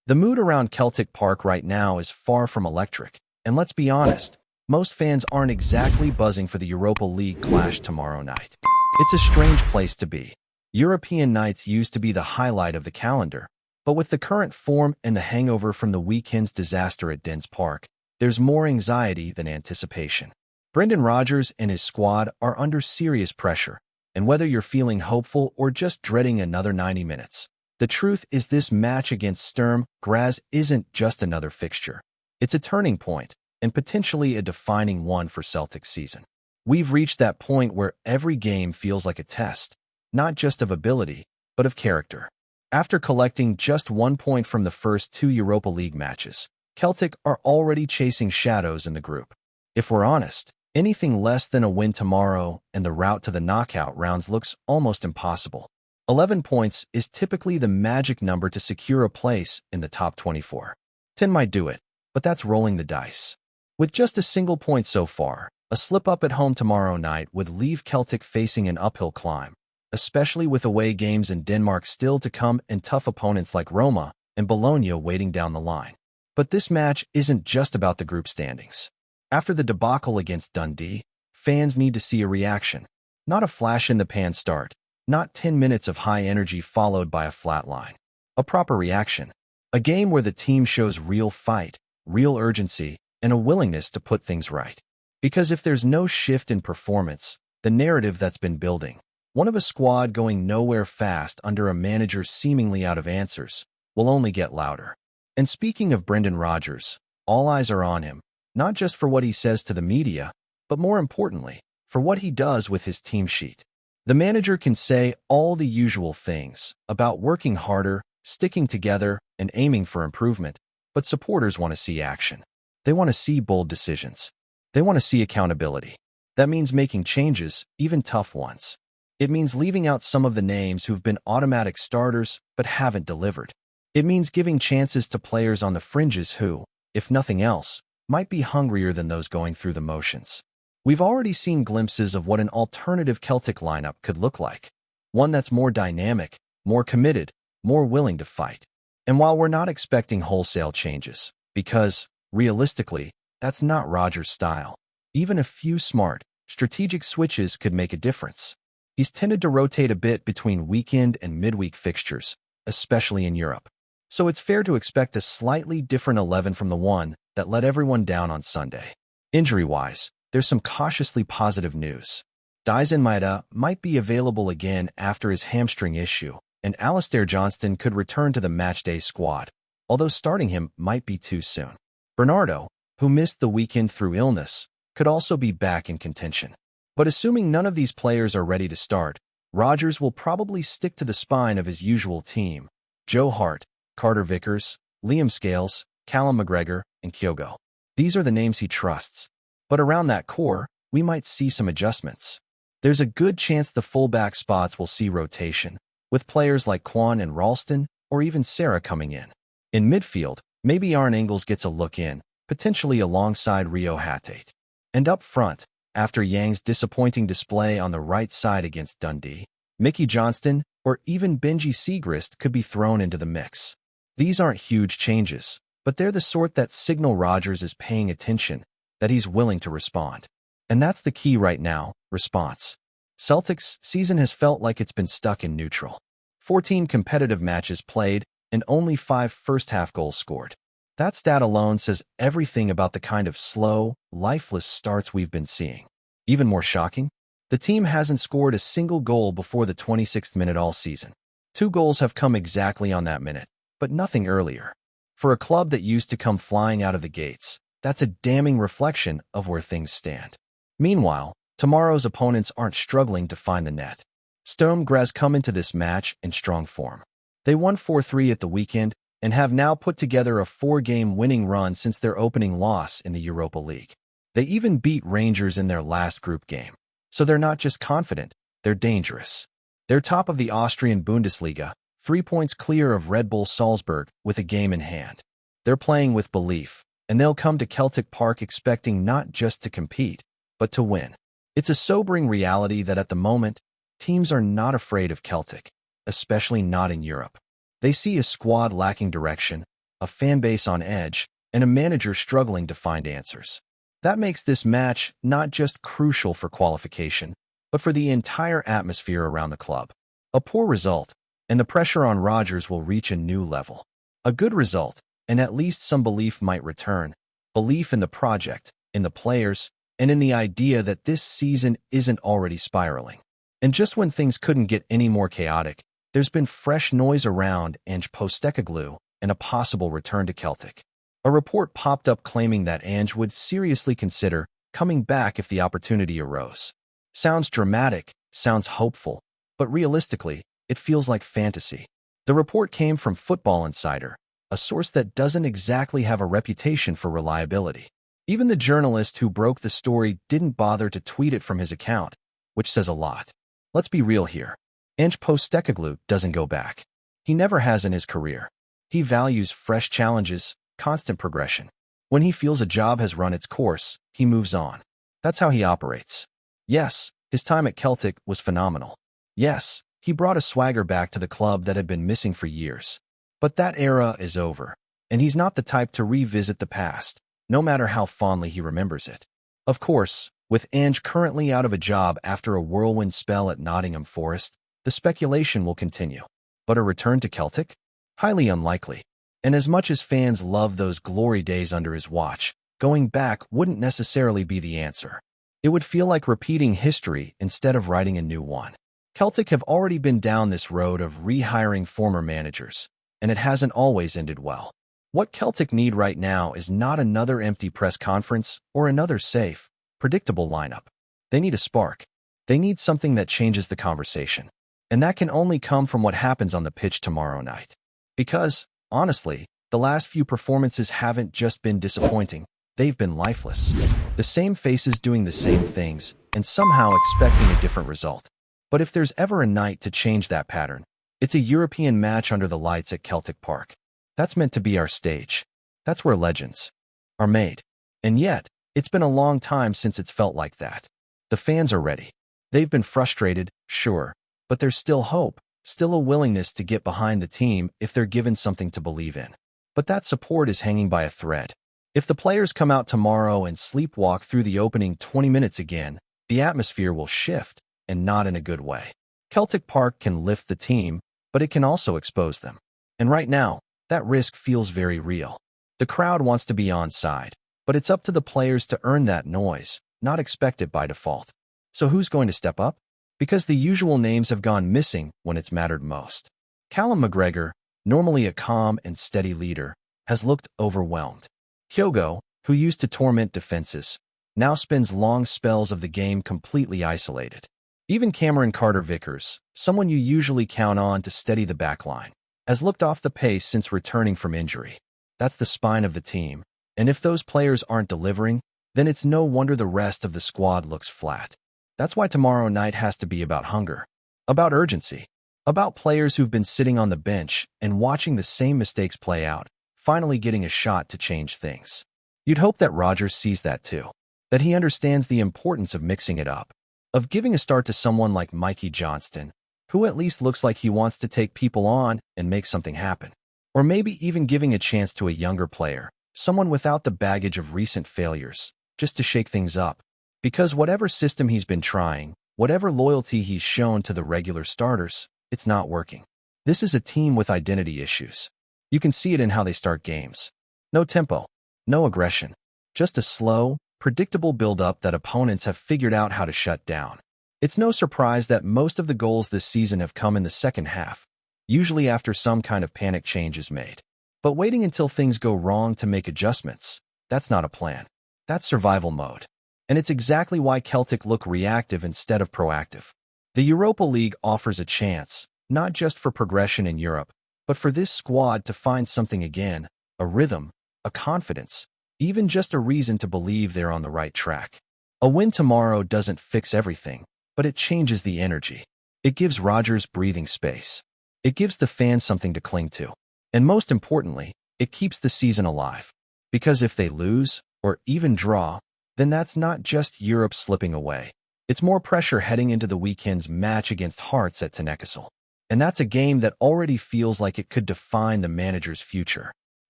The mood around Celtic Park right now is far from electric, and let's be honest, most fans aren't exactly buzzing for the Europa League clash tomorrow night. It's a strange place to be. European nights used to be the highlight of the calendar, but with the current form and the hangover from the weekend's disaster at Dens Park, there's more anxiety than anticipation. Brendan Rodgers and his squad are under serious pressure, and whether you're feeling hopeful or just dreading another 90 minutes, the truth is this match against Sturm Graz isn't just another fixture. It's a turning point, and potentially a defining one for Celtic's season. We've reached that point where every game feels like a test, not just of ability, but of character. After collecting just 1 point from the first 2 Europa League matches, Celtic are already chasing shadows in the group. If we're honest, anything less than a win tomorrow and the route to the knockout rounds looks almost impossible. 11 points is typically the magic number to secure a place in the top 24. 10 might do it, but that's rolling the dice. With just a single point so far, a slip-up at home tomorrow night would leave Celtic facing an uphill climb, especially with away games in Denmark still to come and tough opponents like Roma and Bologna waiting down the line. But this match isn't just about the group standings. After the debacle against Dundee, fans need to see a reaction, not a flash-in-the-pan start, not 10 minutes of high energy followed by a flat line. A proper reaction. A game where the team shows real fight, real urgency, and a willingness to put things right. Because if there's no shift in performance, the narrative that's been building, one of a squad going nowhere fast under a manager seemingly out of answers, will only get louder. And speaking of Brendan Rodgers, all eyes are on him, not just for what he says to the media, but more importantly, for what he does with his team sheet. The manager can say all the usual things about working harder, sticking together, and aiming for improvement, but supporters want to see action. They want to see bold decisions. They want to see accountability. That means making changes, even tough ones. It means leaving out some of the names who've been automatic starters but haven't delivered. It means giving chances to players on the fringes who, if nothing else, might be hungrier than those going through the motions. We've already seen glimpses of what an alternative Celtic lineup could look like. One that's more dynamic, more committed, more willing to fight. And while we're not expecting wholesale changes, because, realistically, that's not Rodgers' style, even a few smart, strategic switches could make a difference. He's tended to rotate a bit between weekend and midweek fixtures, especially in Europe. So it's fair to expect a slightly different 11 from the one that let everyone down on Sunday. Injury-wise, there's some cautiously positive news. Dyson Maeda might be available again after his hamstring issue, and Alistair Johnston could return to the matchday squad, although starting him might be too soon. Bernardo, who missed the weekend through illness, could also be back in contention. But assuming none of these players are ready to start, Rodgers will probably stick to the spine of his usual team: Joe Hart, Carter Vickers, Liam Scales, Callum McGregor, and Kyogo. These are the names he trusts. But around that core, we might see some adjustments. There's a good chance the fullback spots will see rotation, with players like Kwan and Ralston, or even Sarah coming in. In midfield, maybe Arne Engels gets a look in, potentially alongside Rio Hatate. And up front, after Yang's disappointing display on the right side against Dundee, Mickey Johnston or even Benji Siegrist could be thrown into the mix. These aren't huge changes, but they're the sort that signal Rodgers is paying attention, that he's willing to respond. And that's the key right now: response. Celtic's season has felt like it's been stuck in neutral. 14 competitive matches played and only 5 first-half goals scored. That stat alone says everything about the kind of slow, lifeless starts we've been seeing. Even more shocking, the team hasn't scored a single goal before the 26th minute all season. 2 goals have come exactly on that minute, but nothing earlier. For a club that used to come flying out of the gates, that's a damning reflection of where things stand. Meanwhile, tomorrow's opponents aren't struggling to find the net. Sturm Graz come into this match in strong form. They won 4-3 at the weekend and have now put together a 4-game winning run since their opening loss in the Europa League. They even beat Rangers in their last group game. So they're not just confident, they're dangerous. They're top of the Austrian Bundesliga, 3 points clear of Red Bull Salzburg with a game in hand. They're playing with belief, and they'll come to Celtic Park expecting not just to compete, but to win. It's a sobering reality that at the moment, teams are not afraid of Celtic, especially not in Europe. They see a squad lacking direction, a fan base on edge, and a manager struggling to find answers. That makes this match not just crucial for qualification, but for the entire atmosphere around the club. A poor result, and the pressure on Rodgers will reach a new level. A good result, and at least some belief might return. Belief in the project, in the players, and in the idea that this season isn't already spiraling. And just when things couldn't get any more chaotic, there's been fresh noise around Ange Postecoglou and a possible return to Celtic. A report popped up claiming that Ange would seriously consider coming back if the opportunity arose. Sounds dramatic, sounds hopeful, but realistically, it feels like fantasy. The report came from Football Insider, a source that doesn't exactly have a reputation for reliability. Even the journalist who broke the story didn't bother to tweet it from his account, which says a lot. Let's be real here. Ange Postecoglou doesn't go back. He never has in his career. He values fresh challenges, constant progression. When he feels a job has run its course, he moves on. That's how he operates. Yes, his time at Celtic was phenomenal. Yes, he brought a swagger back to the club that had been missing for years. But that era is over, and he's not the type to revisit the past, no matter how fondly he remembers it. Of course, with Ange currently out of a job after a whirlwind spell at Nottingham Forest, the speculation will continue. But a return to Celtic? Highly unlikely. And as much as fans love those glory days under his watch, going back wouldn't necessarily be the answer. It would feel like repeating history instead of writing a new one. Celtic have already been down this road of rehiring former managers, and it hasn't always ended well. What Celtic need right now is not another empty press conference or another safe, predictable lineup. They need a spark. They need something that changes the conversation. And that can only come from what happens on the pitch tomorrow night. Because, honestly, the last few performances haven't just been disappointing, they've been lifeless. The same faces doing the same things, and somehow expecting a different result. But if there's ever a night to change that pattern, it's a European match under the lights at Celtic Park. That's meant to be our stage. That's where legends are made. And yet, it's been a long time since it's felt like that. The fans are ready. They've been frustrated, sure, but there's still hope, still a willingness to get behind the team if they're given something to believe in. But that support is hanging by a thread. If the players come out tomorrow and sleepwalk through the opening 20 minutes again, the atmosphere will shift, and not in a good way. Celtic Park can lift the team, but it can also expose them. And right now, that risk feels very real. The crowd wants to be on side, but it's up to the players to earn that noise, not expect it by default. So who's going to step up? Because the usual names have gone missing when it's mattered most. Callum McGregor, normally a calm and steady leader, has looked overwhelmed. Kyogo, who used to torment defenses, now spends long spells of the game completely isolated. Even Cameron Carter-Vickers, someone you usually count on to steady the backline, has looked off the pace since returning from injury. That's the spine of the team, and if those players aren't delivering, then it's no wonder the rest of the squad looks flat. That's why tomorrow night has to be about hunger, about urgency, about players who've been sitting on the bench and watching the same mistakes play out, finally getting a shot to change things. You'd hope that Rodgers sees that too, that he understands the importance of mixing it up, of giving a start to someone like Mikey Johnston, who at least looks like he wants to take people on and make something happen. Or maybe even giving a chance to a younger player, someone without the baggage of recent failures, just to shake things up. Because whatever system he's been trying, whatever loyalty he's shown to the regular starters, it's not working. This is a team with identity issues. You can see it in how they start games. No tempo, no aggression, just a slow, predictable build-up that opponents have figured out how to shut down. It's no surprise that most of the goals this season have come in the second half, usually after some kind of panic change is made. But waiting until things go wrong to make adjustments, that's not a plan. That's survival mode. And it's exactly why Celtic look reactive instead of proactive. The Europa League offers a chance, not just for progression in Europe, but for this squad to find something again, a rhythm, a confidence, even just a reason to believe they're on the right track. A win tomorrow doesn't fix everything, but it changes the energy. It gives Rodgers breathing space. It gives the fans something to cling to. And most importantly, it keeps the season alive. Because if they lose, or even draw, then that's not just Europe slipping away. It's more pressure heading into the weekend's match against Hearts at Tynecastle. And that's a game that already feels like it could define the manager's future.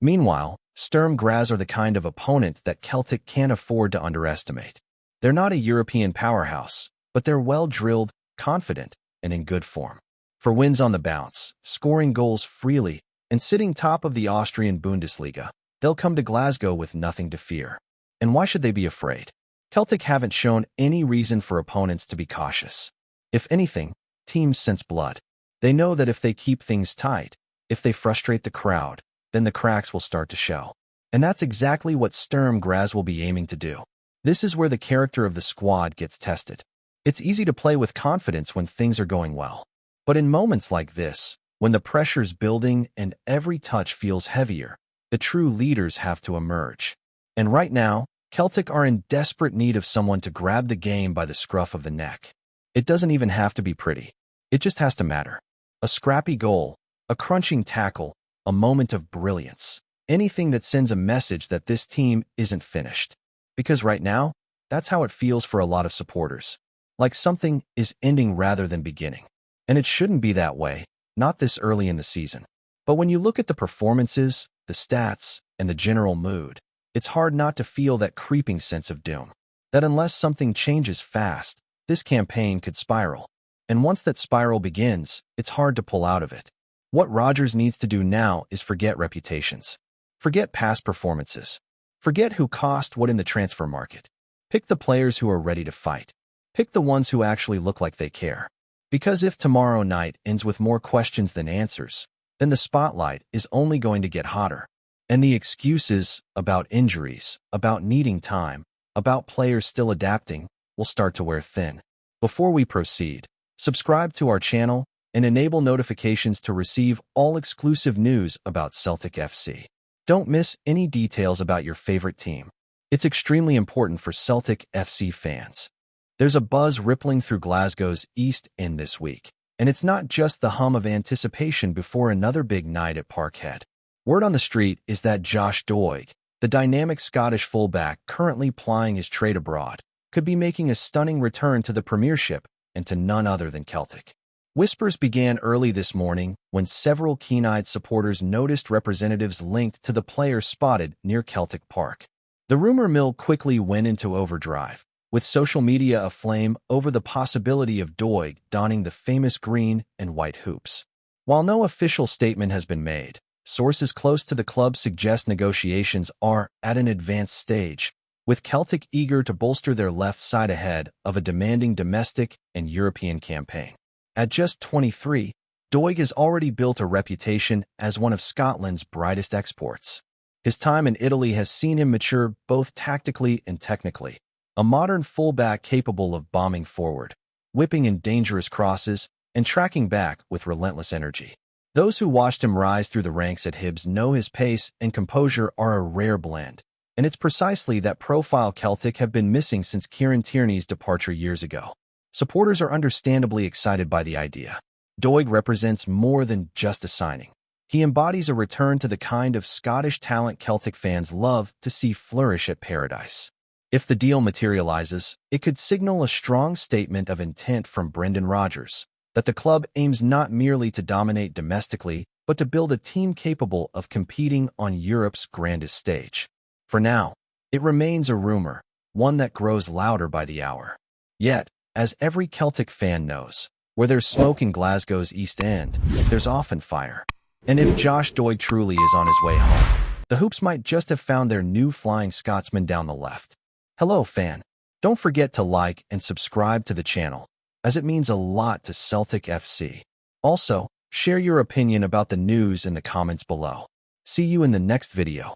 Meanwhile, Sturm Graz are the kind of opponent that Celtic can't afford to underestimate. They're not a European powerhouse, but they're well-drilled, confident, and in good form. For wins on the bounce, scoring goals freely, and sitting top of the Austrian Bundesliga, they'll come to Glasgow with nothing to fear. And why should they be afraid? Celtic haven't shown any reason for opponents to be cautious. If anything, teams sense blood. They know that if they keep things tight, if they frustrate the crowd, then the cracks will start to show. And that's exactly what Sturm Graz will be aiming to do. This is where the character of the squad gets tested. It's easy to play with confidence when things are going well. But in moments like this, when the pressure's building and every touch feels heavier, the true leaders have to emerge. And right now, Celtic are in desperate need of someone to grab the game by the scruff of the neck. It doesn't even have to be pretty. It just has to matter. A scrappy goal, a crunching tackle, a moment of brilliance. Anything that sends a message that this team isn't finished. Because right now, that's how it feels for a lot of supporters. Like something is ending rather than beginning. And it shouldn't be that way, not this early in the season. But when you look at the performances, the stats, and the general mood, it's hard not to feel that creeping sense of doom. That unless something changes fast, this campaign could spiral. And once that spiral begins, it's hard to pull out of it. What Rodgers needs to do now is forget reputations. Forget past performances. Forget who cost what in the transfer market. Pick the players who are ready to fight. Pick the ones who actually look like they care. Because if tomorrow night ends with more questions than answers, then the spotlight is only going to get hotter. And the excuses about injuries, about needing time, about players still adapting, will start to wear thin. Before we proceed, subscribe to our channel and enable notifications to receive all exclusive news about Celtic FC. Don't miss any details about your favorite team. It's extremely important for Celtic FC fans. There's a buzz rippling through Glasgow's East End this week, and it's not just the hum of anticipation before another big night at Parkhead. Word on the street is that Josh DOIG, the dynamic Scottish fullback currently plying his trade abroad, could be making a stunning return to the Premiership and to none other than Celtic. Whispers began early this morning when several keen-eyed supporters noticed representatives linked to the player spotted near Celtic Park. The rumor mill quickly went into overdrive, with social media aflame over the possibility of DOIG donning the famous green and white hoops. While no official statement has been made, sources close to the club suggest negotiations are at an advanced stage, with Celtic eager to bolster their left side ahead of a demanding domestic and European campaign. At just 23, DOIG has already built a reputation as one of Scotland's brightest exports. His time in Italy has seen him mature both tactically and technically, a modern fullback capable of bombing forward, whipping in dangerous crosses, and tracking back with relentless energy. Those who watched him rise through the ranks at Hibs know his pace and composure are a rare blend, and it's precisely that profile Celtic have been missing since Kieran Tierney's departure years ago. Supporters are understandably excited by the idea. DOIG represents more than just a signing. He embodies a return to the kind of Scottish talent Celtic fans love to see flourish at Paradise. If the deal materializes, it could signal a strong statement of intent from Brendan Rodgers, that the club aims not merely to dominate domestically, but to build a team capable of competing on Europe's grandest stage. For now, it remains a rumor, one that grows louder by the hour. Yet, as every Celtic fan knows, where there's smoke in Glasgow's East End, there's often fire. And if Josh DOIG truly is on his way home, the Hoops might just have found their new Flying Scotsman down the left. Hello, fan. Don't forget to like and subscribe to the channel, as it means a lot to Celtic FC. Also, share your opinion about the news in the comments below. See you in the next video.